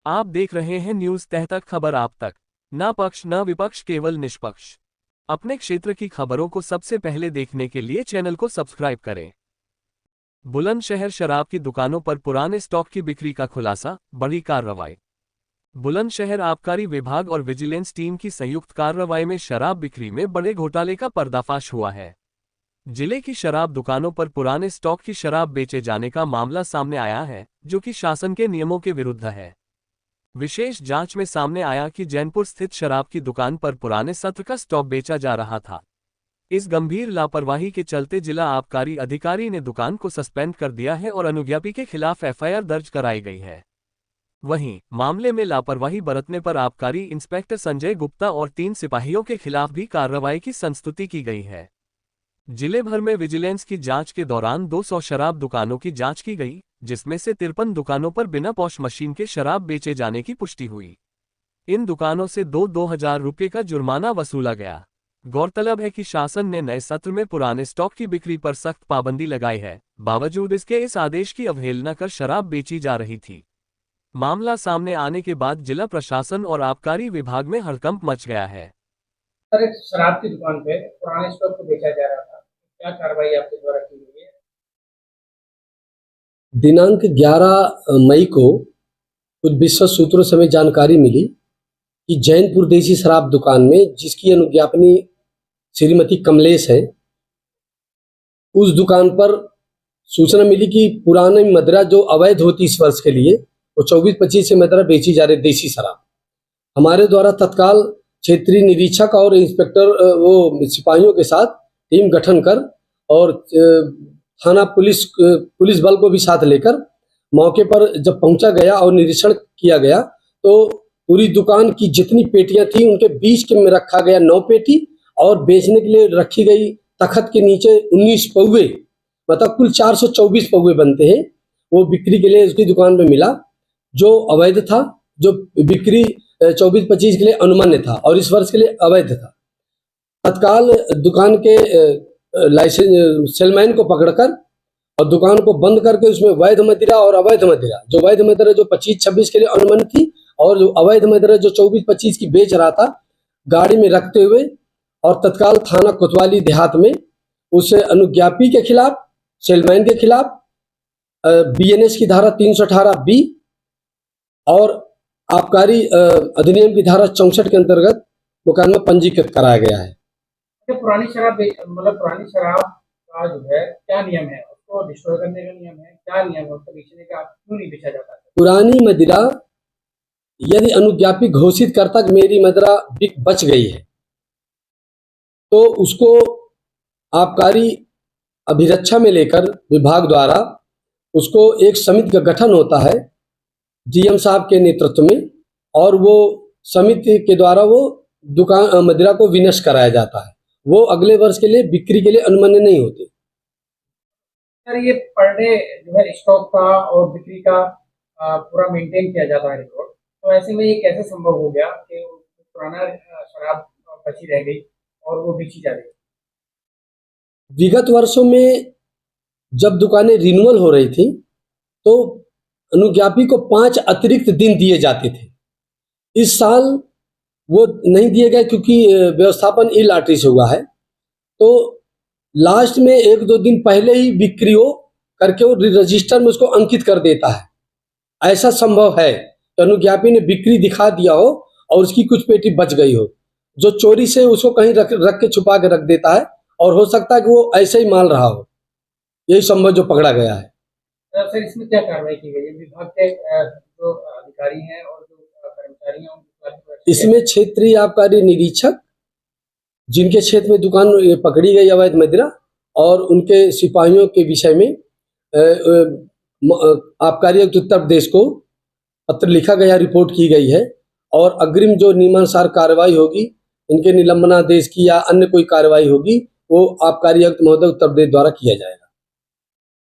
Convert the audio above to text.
आप देख रहे हैं न्यूज तह तक, खबर आप तक। ना पक्ष न विपक्ष, केवल निष्पक्ष। अपने क्षेत्र की खबरों को सबसे पहले देखने के लिए चैनल को सब्सक्राइब करें। बुलंदशहर शराब की दुकानों पर पुराने स्टॉक की बिक्री का खुलासा, बड़ी कार्रवाई। बुलंदशहर आबकारी विभाग और विजिलेंस टीम की संयुक्त कार्रवाई में शराब बिक्री में बड़े घोटाले का पर्दाफाश हुआ है। जिले की शराब दुकानों पर पुराने स्टॉक की शराब बेचे जाने का मामला सामने आया है, जो कि शासन के नियमों के विरुद्ध है। विशेष जांच में सामने आया कि जैनपुर स्थित शराब की दुकान पर पुराने सत्र का स्टॉक बेचा जा रहा था। इस गंभीर लापरवाही के चलते जिला आबकारी अधिकारी ने दुकान को सस्पेंड कर दिया है और अनुज्ञापी के खिलाफ एफआईआर दर्ज कराई गई है। वहीं मामले में लापरवाही बरतने पर आबकारी इंस्पेक्टर संजय गुप्ता और 3 सिपाहियों के खिलाफ भी कार्रवाई की संस्तुति की गई है। जिले भर में विजिलेंस की जांच के दौरान 200 शराब दुकानों की जांच की गई, जिसमें से 53 दुकानों पर बिना पॉश मशीन के शराब बेचे जाने की पुष्टि हुई। इन दुकानों से 2,000 रुपये का जुर्माना वसूला गया। गौरतलब है कि शासन ने नए सत्र में पुराने स्टॉक की बिक्री पर सख्त पाबंदी लगाई है, बावजूद इसके इस आदेश की अवहेलना कर शराब बेची जा रही थी। मामला सामने आने के बाद जिला प्रशासन और आबकारी विभाग में हड़कंप मच गया है। सर, एक शराब की दुकान पे पुराने स्टॉक को बेचा जा रहा था, क्या कार्रवाई आपके द्वारा की गई है? दिनांक 11 मई को कुछ विश्वस्त सूत्रों से हमें जानकारी मिली कि जैनपुर देसी शराब दुकान में, जिसकी अनुज्ञापनी श्रीमती कमलेश है, उस दुकान पर सूचना मिली कि पुरानी मदिरा जो अवैध होती इस वर्ष के लिए, वो 24-25 से मदिरा बेची जा रही देसी शराब। हमारे द्वारा तत्काल क्षेत्रीय निरीक्षक और इंस्पेक्टर वो सिपाहियों के साथ टीम गठन कर और थाना पुलिस बल को भी साथ लेकर मौके पर जब पहुंचा गया और निरीक्षण किया गया, तो पूरी दुकान की जितनी पेटियां थी उनके बीच के में रखा गया 9 पेटी और बेचने के लिए रखी गई तखत के नीचे 19 पौवे, मतलब कुल 424 पौवे बनते हैं, वो बिक्री के लिए उसकी दुकान में मिला, जो अवैध था, जो बिक्री 24-25 के लिए अनुमान्य था और इस वर्ष के लिए अवैध था। तत्काल दुकान के लाइसेंस सेलमैन को पकड़कर और दुकान को बंद करके उसमें वैध मदिरा और अवैध मदिरा, जो वैध मदिरा जो 25-26 के लिए अनुमानित थी और जो अवैध मदिरा जो 24-25 की बेच रहा था, गाड़ी में रखते हुए और तत्काल थाना कोतवाली देहात में उस अनुज्ञापी के खिलाफ, सेलमैन के खिलाफ बीएनएस की धारा 318B और आबकारी अधिनियम की धारा 64 के अंतर्गत मुकदमा पंजीकृत कराया गया है। पुरानी शराब का जो है क्या नियम है? उसको डिस्ट्रॉय करने का नियम है? क्या नियम है उसको बेचने का? क्यों नहीं बेचा जाता है? पुरानी मदिरा यदि अनुज्ञापी घोषित करता कि मेरी मदिरा बच गई है, तो उसको आबकारी अभिरक्षा में लेकर विभाग द्वारा उसको एक समिति का गठन होता है डीएम साहब के नेतृत्व में, और वो समिति के द्वारा वो दुकान मदिरा को विनष्ट कराया जाता है। वो अगले वर्ष के लिए बिक्री के लिए अनुमान्य नहीं होते। सर, ये पर डे जो है स्टॉक का और बिक्री का पूरा मेंटेन किया जाता है रिकॉर्ड, तो ऐसे में ये कैसे संभव हो गया कि पुराना शराब बची रह गई और वो बेची जा रही? विगत वर्षों में जब दुकानें रिन्यूअल हो रही थी तो अनुज्ञापी को 5 अतिरिक्त दिन दिए जाते थे। इस साल वो नहीं दिए गए क्योंकि व्यवस्थापन ई लॉटरी से हुआ है, तो लास्ट में 1-2 दिन पहले ही बिक्री हो करके वो रजिस्टर में उसको अंकित कर देता है। ऐसा संभव है तो अनुज्ञापी ने बिक्री दिखा दिया हो और उसकी कुछ पेटी बच गई हो, जो चोरी से उसको कहीं रख के छुपा के रख देता है, और हो सकता है कि वो ऐसे ही माल रहा हो। यही संभव जो पकड़ा गया है। सर, इसमें क्या कार्रवाई की गई है? विभाग के जो अधिकारी हैं और जो कर्मचारी हैं इसमें क्षेत्रीय आबकारी निरीक्षक, जिनके क्षेत्र में दुकान पकड़ी गई अवैध मदिरा, और उनके सिपाहियों के विषय में आबकारी आयुक्त उत्तर प्रदेश को पत्र लिखा गया, रिपोर्ट की गई है, और अग्रिम जो नियमानुसार कार्रवाई होगी, इनके निलंबनादेश की या अन्य कोई कार्रवाई होगी, वो आबकारी आयुक्त महोदय उत्तर प्रदेश द्वारा किया जाएगा।